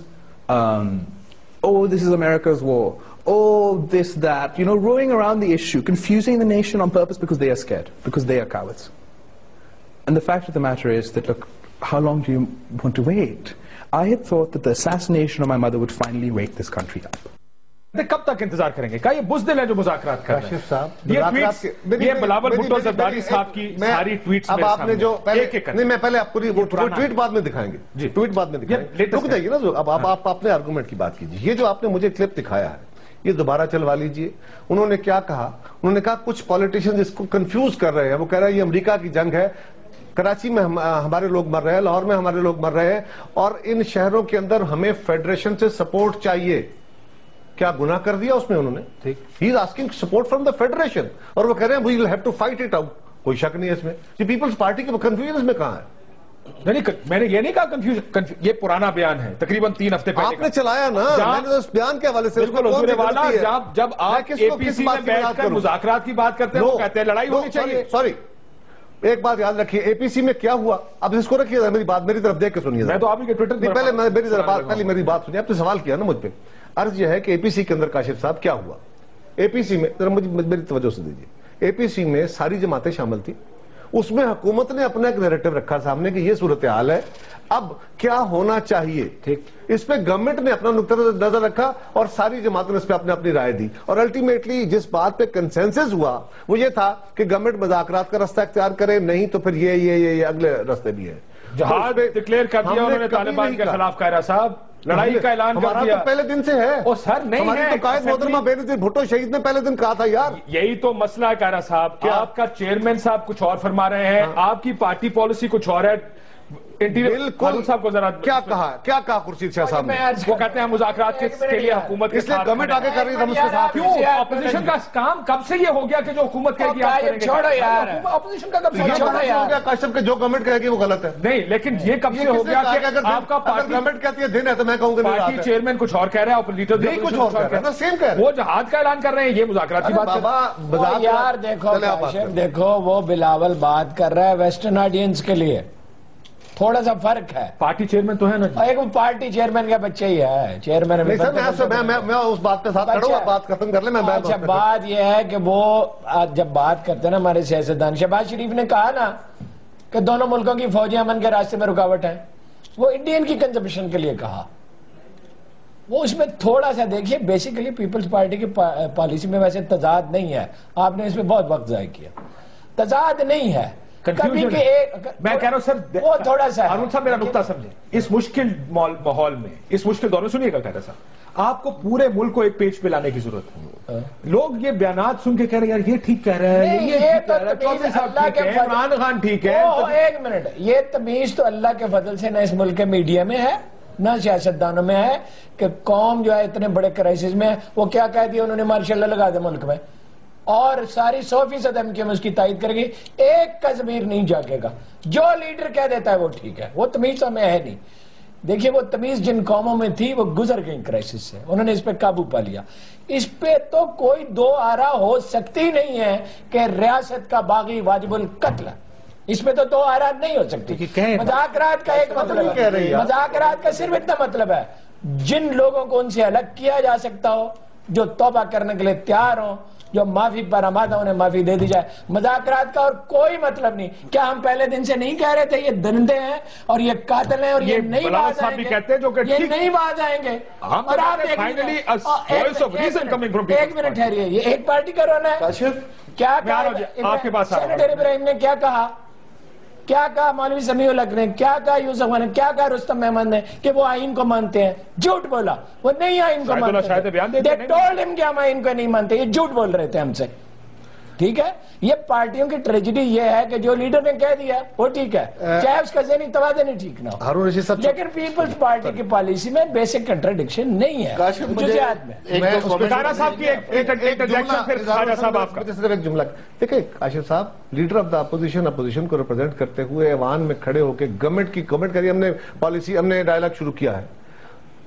this is America's war, this, that, rowing around the issue, confusing the nation on purpose because they are scared, because they are cowards. And the fact of the matter is that, look, how long do you want to wait? I had thought that the assassination of my mother would finally wake this country up. کب تک انتظار کریں گے؟ کیا یہ بزدل ہے جو مذاکرات کر رہے ہیں؟ کاشف صاحب یہ بلاول بھٹو زرداری صاحب کی ساری ٹویٹس اب آپ نے جو نہیں, میں پہلے آپ پوری ٹویٹ بعد میں دکھائیں گے. جی ٹویٹ بعد میں دکھائیں گے. رک جائیے نا, اب آپ اپنے آرگومنٹ کی بات کیجیے. یہ جو آپ نے مجھے کلپ دکھایا ہے یہ دوبارہ چلوا لیجئے. انہوں نے کیا کہا؟ انہوں نے کہا کچھ پولیٹیشین اس کو کنفیوز کر رہے ہیں. وہ کہہ رہا ہے یہ امریکہ کی جنگ ہے, کراچی میں ہمارے لوگ مر رہے ہیں, لاہور میں ہمارے لوگ مر رہے ہیں, اور ان شہروں کے اندر ہمیں فیڈریشن سے سپورٹ چاہیے. کیا گناہ کر دیا اس میں انہوں نے؟ He is asking support from the federation, اور وہ کہہ رہے ہیں we will have to fight it out. کوئی شک نہیں ہے اس میں. یہ پیپلز پارٹی کے کنفیوژن اس میں کہاں ہے؟ میں نے یہ نہیں کہا کنفیوژن, یہ پرانا بیان ہے تقریباً 3 ہفتے پہلے. آپ نے چلایا نا, میں نے اس بیان کے حوالے سے. بالکل حضور والا, جب آپ اے پی سی میں بیٹھ کر مذاکرات کی بات کرتے ہیں وہ کہتے ہیں لڑائی ہونی چاہیے. سوری, ایک بات یاد رکھیے, اے پی سی میں کیا ہوا, اب اس کو رکھیے, میری بات میری طرف دیکھ کے سنیے. میں تو آپ کے ٹویٹر پہلے میری بات سنیے. آپ نے سوال کیا نا مجھ پہ. عرض یہ ہے کہ اے پی سی کے اندر کاشف صاحب کیا ہوا. اے پی سی میں ذرا میری توجہ سے دیجیے. اے پی سی میں ساری جماعتیں شامل تھی. اس میں حکومت نے اپنا ایک نیریٹو رکھا سامنے کہ یہ صورتحال ہے, اب کیا ہونا چاہیے. اس پہ گورنمنٹ نے اپنا نقطہ نظر رکھا اور ساری جماعتوں نے اس پہ اپنی رائے دی, اور الٹیمیٹلی جس بات پہ کنسنسس ہوا وہ یہ تھا کہ گورنمنٹ مذاکرات کا رستہ اختیار کرے, نہیں تو پھر یہ اگلے رستے بھی ہیں. جہاد ڈکلیئر کر دیا انہوں نے طالبان کے خلاف. قائرہ صاحب لڑائی کا اعلان کر دیا. تو پہلے دن سے ہے. او سر نہیں ہے, ہماری تو قائد محترمہ بینظیر بھٹو شہید نے پہلے دن کہا تھا یار. یہی تو مسئلہ ہے قائرہ صاحب, آپ کا چیئرمین صاحب کچھ اور فرما رہے ہیں, آپ کی پارٹی پالیسی کچھ اور ہے. بالکل صاحب کو ذرا کیا کہا خورشید شاہ صاحب نے؟ وہ کہتے ہیں مذاکرات کے لیے حکومت کے ساتھ. گورنمنٹ آگے کر رہی ہے, ہم اس کے ساتھ. کیوں اپوزیشن کا کام کب سے یہ ہو گیا کہ جو حکومت کہے گی آپ کریں گے؟ چھوڑو یار, اپوزیشن کا کب سے ہو گیا کاشف کہ جو گورنمنٹ کہے گی وہ غلط ہے؟ نہیں, لیکن یہ کب سے ہو گیا کہ آپ کا اگر گورنمنٹ کہتی ہے دن ہے تو میں کہوں گا پارٹی چیئرمین کچھ اور کہہ رہا ہے اور لیڈر نہیں کچھ اور کہہ رہا ہے, سیم کہہ رہا ہے. وہ جہاد کا اعلان کر رہے ہیں, یہ مذاکرات کی بات کر رہے ہیں. یار دیکھو وہ بلاول بات کر رہا ہے ویسٹرن آڈینس کے لیے, تھوڑا سا فرق ہے. پارٹی چیئرمین تو ہے نا, ایک وہ پارٹی چیئرمین کا بچہ ہی ہے. چیئرمین میں اس بات پہ ساتھ کھڑا ہوں, بات ختم کر لیں. اچھا, بات یہ ہے کہ وہ جب بات کرتے ہیں نا ہمارے سیاستدان, شہباز شریف نے کہا نا کہ دونوں ملکوں کی فوجیں امن کے راستے میں رکاوٹ ہیں, وہ انڈین کی کنزمپشن کے لیے کہا. وہ اس میں تھوڑا سا دیکھیے, بیسیکلی پیپلز پارٹی کی پالیسی میں ویسے تضاد نہیں ہے, آپ نے اس میں بہت وقت ضائع کیا. تضاد نہیں ہے, میں کہہ رہا ہوں سر, وہ تھوڑا سا ہارون صاحب میرا نقطہ سمجھیں. اس مشکل ماحول میں, اس مشکل دور میں, سنیے گا قائرہ صاحب, آپ کو پورے ملک کو ایک پیج پہ لانے کی ضرورت ہے. لوگ یہ بیانات سن کے کہہ رہے ہیں یار یہ ٹھیک کہہ رہے ہیں, یہ چودھری صاحب ٹھیک ہے, عمران خان ٹھیک ہے. ایک منٹ, یہ تمیز تو اللہ کے فضل سے نہ اس ملک کے میڈیا میں ہے نہ سیاستدانوں میں ہے کہ قوم جو ہے اتنے بڑے کرائسس میں ہے. وہ کیا کہہ دیا انہوں نے؟ مارشل لا لگا دے ملک میں, اور ساری 100% MQM اس کی تائید کرے گی. ایک کا ضمیر نہیں جاگے گا. جو لیڈر کہہ دیتا ہے وہ ٹھیک ہے. وہ تمیز ہمیں ہے نہیں. دیکھیے وہ تمیز جن قوموں میں تھی وہ گزر گئی کرائسس سے, انہوں نے اس پہ قابو پا لیا. اس پہ تو کوئی دو آرا ہو سکتی نہیں ہے کہ ریاست کا باغی واجب القتل ہے. اس پہ تو دو آرا نہیں ہو سکتی. مذاکرات کا ایک مطلب ہے, مذاکرات کا صرف اتنا مطلب ہے جن لوگوں کو ان سے الگ کیا جا سکتا ہو, جو توبہ کرنے کے لیے تیار ہوں, جو معافی پر آمادہ انہیں معافی دے دی جائے. مذاکرات کا اور کوئی مطلب نہیں. کیا ہم پہلے دن سے نہیں کہہ رہے تھے یہ درندے ہیں اور یہ قاتل ہیں اور یہ نہیں باز آئیں گے, یہ نہیں باز آئیں گے؟ اور آپ ایک منٹ ٹھہریے, یہ ایک پارٹی کا رونا ہے. کیا کہا سینیٹر ابراہیم نے, کیا کہا مولوی سمیع الحق نے, کیا کہا یوسف خان نے, کیا کہا رستم محمد نے کہ وہ آئین کو مانتے ہیں؟ جھوٹ بولا. وہ نہیں آئین کو مانتے. They told him کہ ہم آئین کو نہیں مانتے. یہ جھوٹ بول رہے تھے ہم سے. ٹھیک ہے, یہ پارٹیوں کی ٹریجڈی یہ ہے کہ جو لیڈر نے کہہ دیا وہ ٹھیک ہے, چاہے اس کا ذہنی توازن نہیں ٹھیک نہ ہو. لیکن پیپلز پارٹی کی پالیسی میں بیسک کنٹراڈکشن نہیں ہے. جزیات میں صاحب کی ایک جملہ دیکھیں, کاشف صاحب لیڈر آف دا اپوزیشن کو ریپرزینٹ کرتے ہوئے ایوان میں کھڑے ہو کے گورنمنٹ کی کمنٹ کری, ہم نے پالیسی, ہم نے ڈائلاگ شروع کیا ہے.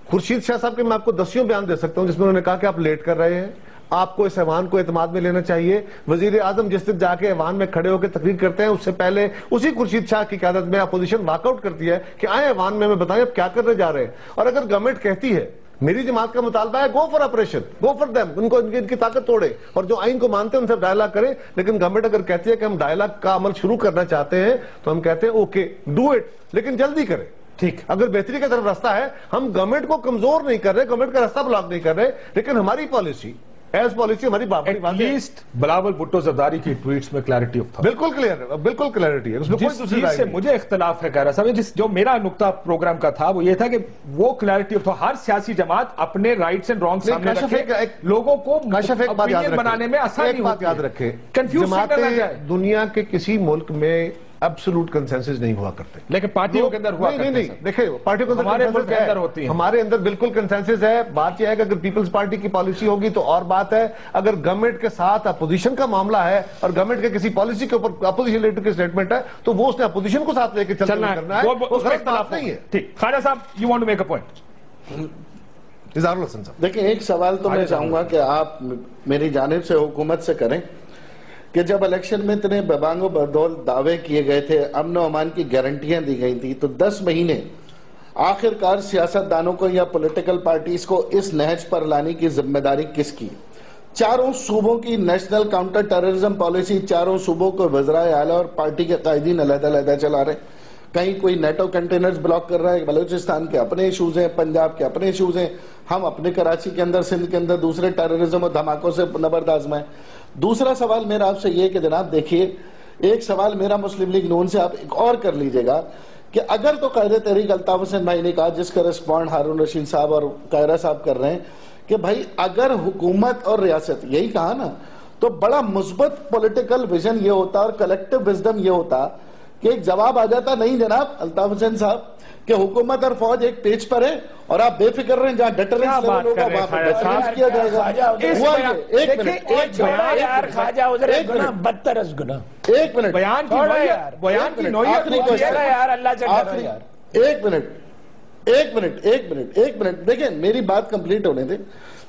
خورشید شاہ صاحب کے میں آپ کو 10 بیان دے سکتا ہوں جس میں انہوں نے کہا کہ آپ لیٹ کر رہے ہیں, آپ کو اس ایوان کو اعتماد میں لینا چاہیے. وزیر اعظم جس دن جا کے ایوان میں کھڑے ہو کے تقریر کرتے ہیں اس سے پہلے اسی خورشید شاہ کی قیادت میں اپوزیشن واک آؤٹ کرتی ہے کہ آئیں ایوان میں بتائیں اب کیا کرنے جا رہے ہیں. اور اگر گورنمنٹ کہتی ہے میری جماعت کا مطالبہ ہے, go for operation, go for them, ان کو ان کی طاقت توڑے اور جو آئین کو مانتے ہیں ان سے ڈائلاگ کریں. لیکن گورنمنٹ اگر کہتی ہے کہ ہم ڈائلاگ کا عمل شروع کرنا چاہتے ہیں تو ہم کہتے ہیں اوکے ڈو اٹ, لیکن جلدی کریں. ٹھیک, اگر بہتری کی طرف راستہ ہے, ہم گورنمنٹ کو کمزور نہیں کر رہے, گورنمنٹ کا راستہ بلاک نہیں کر رہے, لیکن ہماری پالیسی ایز پالیسی ہماری بات لیسٹ بلاول بھٹو زرداری کی ٹویٹس میں کلیئرٹی آف تھا. بالکل کلیئر, بالکل کلیئرٹی ہے. اس میں کوئی دوسری سے مجھے اختلاف ہے کہہ صاحب, جو میرا نقطہ پروگرام کا تھا وہ یہ تھا کہ وہ کلیئرٹی آف تھا. ہر سیاسی جماعت اپنے رائٹس اینڈ رانگس سامنے رکھے, لوگوں کو اپینین بنانے میں آسانی ہوتی ہے. یاد رکھے, جماعتیں دنیا کے کسی ملک میں ایبسولوٹ کنسنسس نہیں ہوا کرتے, لیکن پارٹیوں کے اندر ہوا کرتے ہیں. نہیں, دیکھیں پارٹیوں کے ہمارے ملک کے اندر ہوتی ہیں, ہمارے اندر بالکل کنسنسس ہے. بات یہ ہے کہ اگر پیپلز پارٹی کی پالیسی ہوگی تو اور بات ہے, اگر گورنمنٹ کے ساتھ اپوزیشن کا معاملہ ہے اور گورنمنٹ کے کسی پالیسی کے اوپر اپوزیشن لیڈر کی اسٹیٹمنٹ ہے تو وہ اس نے اپوزیشن کو ساتھ لے کے چلنا کرنا ہے, اس کا اختلاف نہیں ہے. ٹھیک, خواجہ صاحب you want to make a point. Izhar ul Hassan صاحب دیکھیں, ایک سوال تو میں چاہوں گا کہ آپ میری جانب سے حکومت سے کریں کہ جب الیکشن میں اتنے ببانگ و بدول دعوے کیے گئے تھے, امن و امان کی گارنٹیاں دی گئی تھی, تو 10 مہینے آخرکار سیاستدانوں کو یا پولیٹیکل پارٹیز کو اس نہج پر لانے کی ذمہ داری کس کی؟ چاروں صوبوں کی نیشنل کاؤنٹر ٹیررزم پالیسی چاروں صوبوں کو وزرائے اعلیٰ اور پارٹی کے قائدین علیحدہ چلا رہے ہیں. کہیں کوئی نیٹو کنٹینرز بلاک کر رہا ہے, بلوچستان کے اپنے ایشوز ہیں, پنجاب کے اپنے ایشوز ہیں, ہم اپنے کراچی کے اندر, سندھ کے اندر دوسرے ٹیررزم اور دھماکوں سے نبرد آزمائیں. دوسرا سوال میرا آپ سے یہ کہ جناب دیکھیے, ایک سوال میرا مسلم لیگ نون سے آپ ایک اور کر لیجئے گا کہ اگر تو قائد تحریک الطاف حسین بھائی نے کہا, جس کا رسپونڈ ہارون رشید صاحب اور قائرہ صاحب کر رہے ہیں کہ بھائی اگر حکومت اور ریاست, یہی کہا نا, تو بڑا مثبت پولیٹیکل ویژن یہ ہوتا اور کلیکٹیو وزڈم یہ ہوتا کہ ایک جواب آ جاتا, نہیں جناب الطاف حسین صاحب, کہ حکومت اور فوج ایک پیج پر ہے اور آپ بے فکر رہیں, جہاں ڈیٹرنس لیول ہوگا وہاں پر ڈیٹرنس کیا جائے گا. ایک منٹ, ایک منٹ دیکھیں میری بات کمپلیٹ ہونے دیں.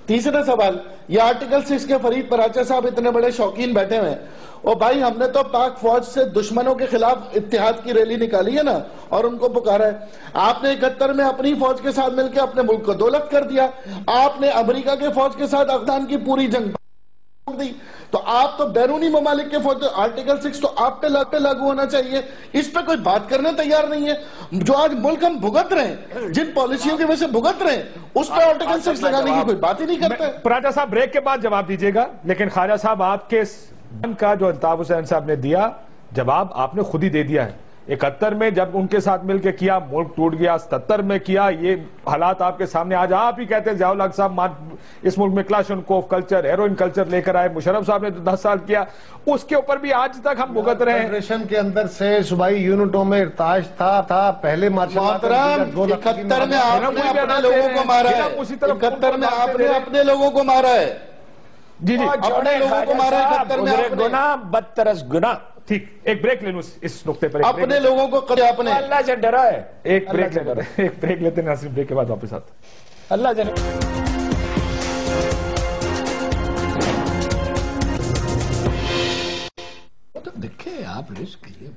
تیسرا سوال, یہ آرٹیکل 6 کے فرید پراچہ صاحب اتنے بڑے شوقین بیٹھے ہوئے ہیں, اور بھائی ہم نے تو پاک فوج سے دشمنوں کے خلاف اتحاد کی ریلی نکالی ہے نا, اور ان کو پکارا ہے. آپ نے 71 میں اپنی فوج کے ساتھ مل کے اپنے ملک کو دولت کر دیا, آپ نے امریکہ کے فوج کے ساتھ افغان کی پوری جنگ دی, تو آپ تو بیرونی ممالک کے فوج, آرٹیکل 6 تو آپ پہ لاگو ہونا چاہیے. اس پہ کوئی بات کرنے تیار نہیں ہے. جو آج ملک ہم بھگت رہے ہیں, جن پالیسیوں کی وجہ سے بھگت رہے ہیں, اس پہ آرٹیکل 6 لگانے کی کوئی بات ہی نہیں کرتے. پراٹھا صاحب بریک کے بعد جواب دیجئے گا, لیکن خواجہ صاحب آپ کے کا جو الطاف حسین صاحب نے دیا جواب آپ نے خود ہی دے دیا ہے. 71 میں جب ان کے ساتھ مل کے کیا ملک ٹوٹ گیا, 77 میں کیا, یہ حالات آپ کے سامنے آج آپ ہی کہتے ہیں ضیاء الحق صاحب اس ملک میں کلاشنکوف کلچر, ہیروئن کلچر لے کر آئے, مشرف صاحب نے 10 سال کیا, اس کے اوپر بھی آج تک ہم بھگت رہے ہیں. فیڈریشن کے اندر سے صوبائی یونٹوں میں ارتاش تھا پہلے مارشل محترم 71 میں آپ نے اپنے لوگوں کو مارا ہے, 71 میں آپ نے اپنے لوگوں کو مارا ہے, جی جی اپنے لوگوں کو مارا ہے 71 میں آپ نے. گناہ بدترس گناہ. ٹھیک, ایک بریک لے لوں اس نقطے پر, اپنے لوگوں کو کرے اپنے. اللہ سے ڈرا ہے, ایک بریک لیتے ہیں, صرف بریک کے بعد واپس آتے ہیں. اللہ سے دیکھیں آپ رسک کیے.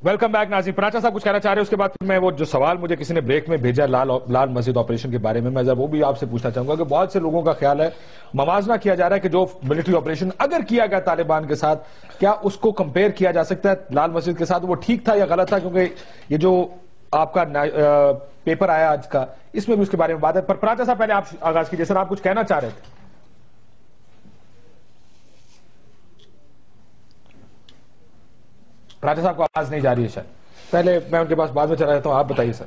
ویلکم بیک ناظرین. پراچا صاحب کچھ کہنا چاہ رہے ہیں, اس کے بعد میں وہ جو سوال مجھے کسی نے بریک میں بھیجا لال مسجد آپریشن کے بارے میں ذرا وہ بھی آپ سے پوچھنا چاہوں گا کہ بہت سے لوگوں کا خیال ہے, موازنہ کیا جا رہا ہے کہ جو ملٹری آپریشن اگر کیا گیا طالبان کے ساتھ, کیا اس کو کمپیئر کیا جا سکتا ہے لال مسجد کے ساتھ, وہ ٹھیک تھا یا غلط تھا, کیونکہ یہ جو آپ کا پیپر آیا آج کا اس میں بھی اس کے بارے میں بات ہے. پر پراچا صاحب پہلے آپ آغاز کیجئے, سر آپ کچھ کہنا چاہ رہے تھے. پراچا صاحب کو آواز نہیں جا رہی ہے شاید, پہلے میں ان کے پاس بعد میں چلا جاتا ہوں, آپ بتائیے سر.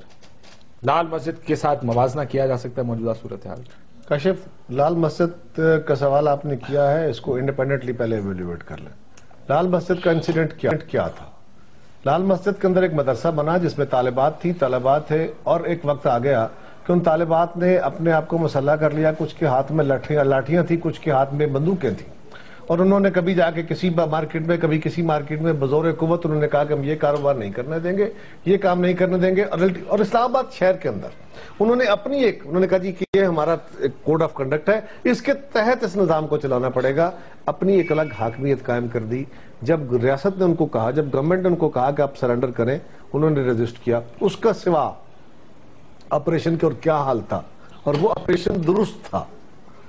لال مسجد کے ساتھ موازنہ کیا جا سکتا ہے موجودہ صورتحال؟ کاشف, لال مسجد کا سوال آپ نے کیا ہے, اس کو انڈیپینڈنٹلی پہلے ایویلیویٹ کر لیں. لال مسجد کا انسیڈنٹ کیا تھا؟ لال مسجد کے اندر ایک مدرسہ بنا جس میں طالبات تھے, اور ایک وقت آ گیا کہ ان طالبات نے اپنے آپ کو مسلح کر لیا. کچھ کے ہاتھ میں لاٹھیاں تھیں, کچھ کے ہاتھ میں بندوقیں تھیں, اور انہوں نے کبھی جا کے کسی مارکیٹ میں کبھی کسی مارکیٹ میں بزور قوت انہوں نے کہا کہ ہم یہ کاروبار نہیں کرنے دیں گے, یہ کام نہیں کرنے دیں گے. اور اسلام آباد شہر کے اندر انہوں نے کہا جی کہ یہ ہمارا کوڈ آف کنڈکٹ ہے, اس کے تحت اس نظام کو چلانا پڑے گا. اپنی ایک الگ حاکمیت قائم کر دی. جب ریاست نے ان کو کہا, جب گورنمنٹ نے ان کو کہا کہ آپ سرنڈر کریں, انہوں نے ریزسٹ کیا. اس کا سوا آپریشن کے اور کیا حال تھا, اور وہ آپریشن درست تھا,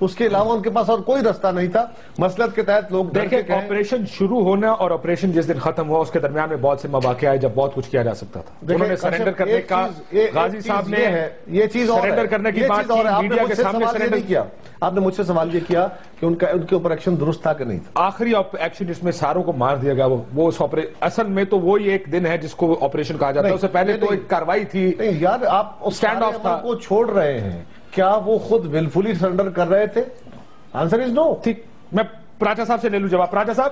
اس کے علاوہ ان کے پاس اور کوئی رستہ نہیں تھا. مسلط کے تحت لوگ دیکھیں, آپریشن شروع ہونا اور آپریشن جس دن ختم ہوا اس کے درمیان میں بہت سے مواقع آئے جب بہت کچھ کیا جا سکتا تھا. انہوں نے سرنڈر کرنے کا, غازی صاحب نے یہ چیز سرنڈر کرنے کی بات کی, میڈیا کے سامنے سرنڈر کیا. آپ نے مجھ سے سوال یہ کیا کہ ان کے اوپر ایکشن درست تھا کہ نہیں تھا. آخری ایکشن جس میں ساروں کو مار دیا گیا, وہ اصل میں تو وہی ایک دن ہے جس کو آپریشن کہا جاتا ہے. اس سے پہلے تو ایک کاروائی تھی. نہیں یار, آپ اسٹینڈ آف کو چھوڑ رہے ہیں, کیا وہ خود ولفلی سرنڈر کر رہے تھے؟ آنسر از نو. ٹھیک, میں پراچا صاحب سے لے لوں جواب. پراچا صاحب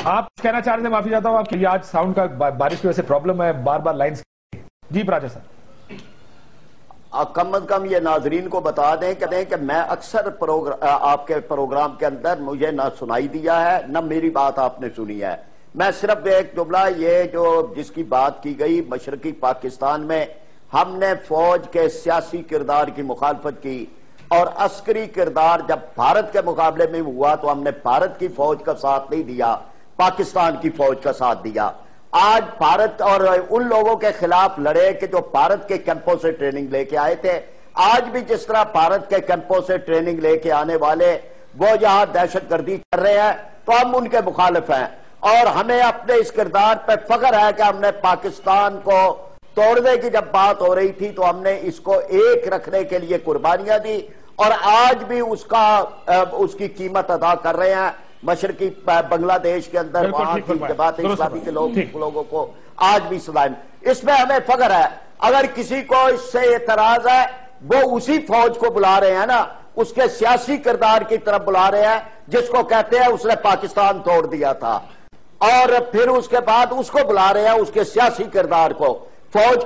آپ کہنا چاہ رہے تھے, معافی چاہتا ہوں آپ کی آج ساؤنڈ کا بارش کی وجہ سے پرابلم ہے, بار بار لائنز. جی پراچا صاحب. کم از کم یہ ناظرین کو بتا دیں کہ میں اکثر آپ کے پروگرام کے اندر مجھے نہ سنائی دیا ہے نہ میری بات آپ نے سنی ہے. میں صرف ایک جملہ, یہ جو جس کی بات کی گئی, مشرقی پاکستان میں ہم نے فوج کے سیاسی کردار کی مخالفت کی, اور عسکری کردار جب بھارت کے مقابلے میں ہوا تو ہم نے بھارت کی فوج کا ساتھ نہیں دیا, پاکستان کی فوج کا ساتھ دیا. آج بھارت اور ان لوگوں کے خلاف لڑے کہ جو بھارت کے کیمپوں سے ٹریننگ لے کے آئے تھے. آج بھی جس طرح بھارت کے کیمپوں سے ٹریننگ لے کے آنے والے وہ یہاں دہشت گردی کر رہے ہیں تو ہم ان کے مخالف ہیں, اور ہمیں اپنے اس کردار پہ فخر ہے کہ ہم نے پاکستان کو توڑنے کی جب بات ہو رہی تھی تو ہم نے اس کو ایک رکھنے کے لیے قربانیاں دی, اور آج بھی اس کی قیمت ادا کر رہے ہیں. مشرقی بنگلہ دیش کے اندر وہاں کی جماعت اسلامی کے لوگوں کو آج بھی سلائم, اس میں ہمیں فخر ہے. اگر کسی کو اس سے اعتراض ہے, وہ اسی فوج کو بلا رہے ہیں نا, اس کے سیاسی کردار کی طرف بلا رہے ہیں جس کو کہتے ہیں اس نے پاکستان توڑ دیا تھا, اور پھر اس کے بعد اس کو بلا رہے ہیں اس کے سیاسی کردار کو. فوج